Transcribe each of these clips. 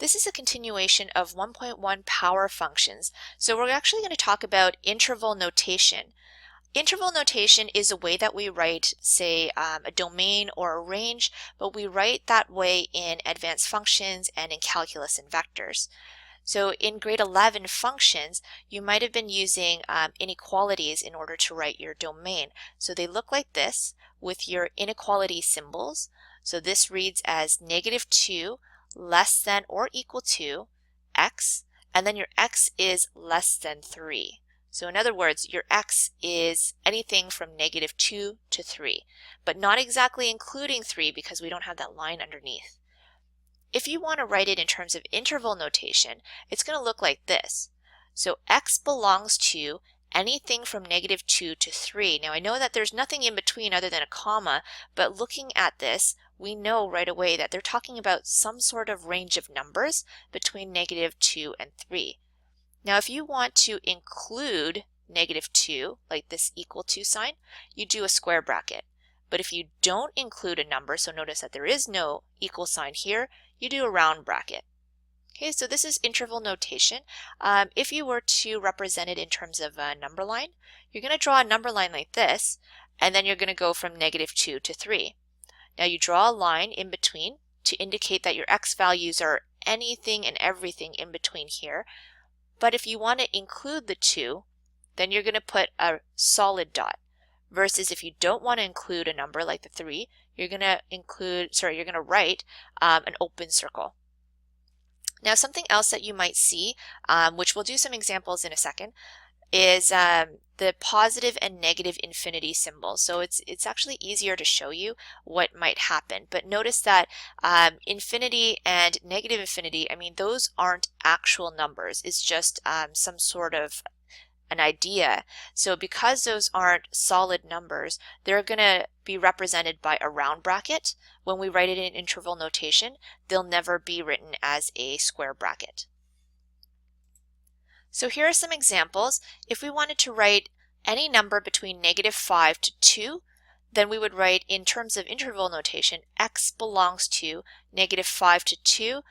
This is a continuation of 1.1 power functions. So we're actually going to talk about interval notation. Interval notation is a way that we write, say, a domain or a range, but we write that way in advanced functions and in calculus and vectors. So in grade 11 functions, you might have been using inequalities in order to write your domain. So they look like this with your inequality symbols. So this reads as -2 less than or equal to x, and then your x is less than 3. So in other words, your x is anything from -2 to 3, but not exactly including 3 because we don't have that line underneath. If you want to write it in terms of interval notation, it's going to look like this. So x belongs to anything from -2 to 3. Now I know that there's nothing in between other than a comma, but looking at this, we know right away that they're talking about some sort of range of numbers between -2 and 3. Now if you want to include -2, like this equal to sign, you do a square bracket. But if you don't include a number, so notice that there is no equal sign here, you do a round bracket. Okay, so this is interval notation. If you were to represent it in terms of a number line, you're going to draw a number line like this, and then you're going to go from -2 to 3. Now you draw a line in between to indicate that your x values are anything and everything in between here. But if you want to include the 2, then you're going to put a solid dot. Versus if you don't want to include a number like the 3, you're going to write an open circle. Now something else that you might see, which we'll do some examples in a second, is the positive and negative infinity symbols. So it's actually easier to show you what might happen. But notice that infinity and negative infinity, I mean, those aren't actual numbers. It's just some sort of an idea. So because those aren't solid numbers, they're going to be represented by a round bracket. When we write it in interval notation, they'll never be written as a square bracket. So here are some examples. If we wanted to write any number between -5 to 2, then we would write in terms of interval notation, x belongs to -5 to 2.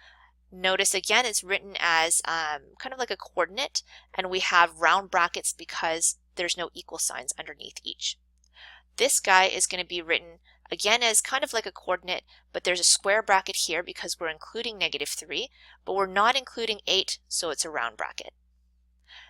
Notice again it's written as kind of like a coordinate, and we have round brackets because there's no equal signs underneath each. This guy is going to be written again as kind of like a coordinate, but there's a square bracket here because we're including -3, but we're not including 8, so it's a round bracket.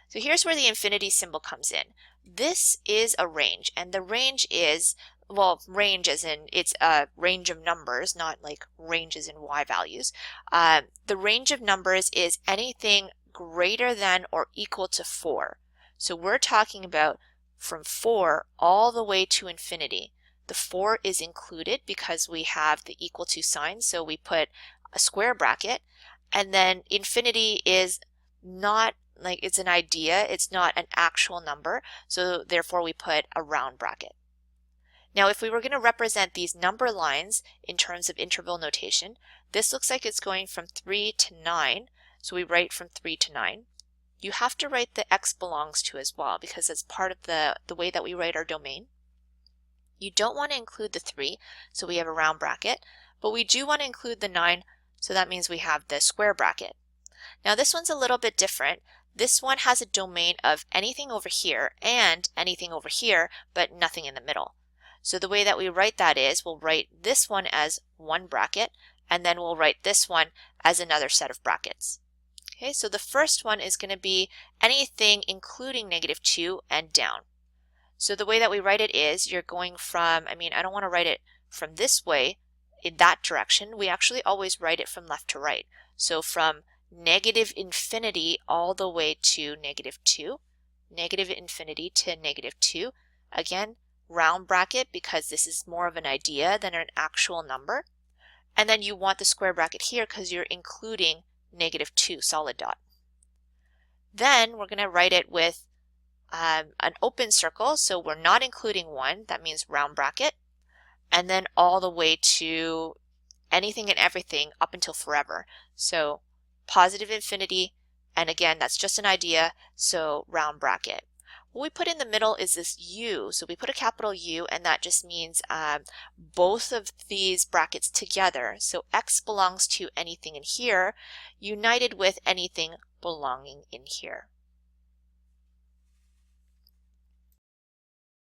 So here's where the infinity symbol comes in. This is a range, and the range is, well, range as in it's a range of numbers, not like ranges in y values. The range of numbers is anything greater than or equal to 4. So we're talking about from 4 all the way to infinity. The 4 is included because we have the equal to sign, so we put a square bracket, and then infinity is not like it's an idea, it's not an actual number, so therefore we put a round bracket. Now if we were going to represent these number lines in terms of interval notation, this looks like it's going from 3 to 9, so we write from 3 to 9. You have to write the x belongs to as well because it's part of the way that we write our domain. You don't want to include the 3, so we have a round bracket, but we do want to include the 9, so that means we have the square bracket. Now this one's a little bit different. This one has a domain of anything over here and anything over here, but nothing in the middle. So the way that we write that is we'll write this one as one bracket, and then we'll write this one as another set of brackets. Okay, so the first one is going to be anything including -2 and down. So the way that we write it is you're going from, I mean, I don't want to write it from this way in that direction. We actually always write it from left to right. So from -infinity all the way to -2, -infinity to -2. Again, round bracket because this is more of an idea than an actual number. And then you want the square bracket here because you're including -2, solid dot. Then we're going to write it with an open circle, so we're not including 1, that means round bracket, and then all the way to anything and everything up until forever. So positive infinity, and again that's just an idea, so round bracket. What we put in the middle is this U. So we put a capital U, and that just means both of these brackets together. So X belongs to anything in here, united with anything belonging in here.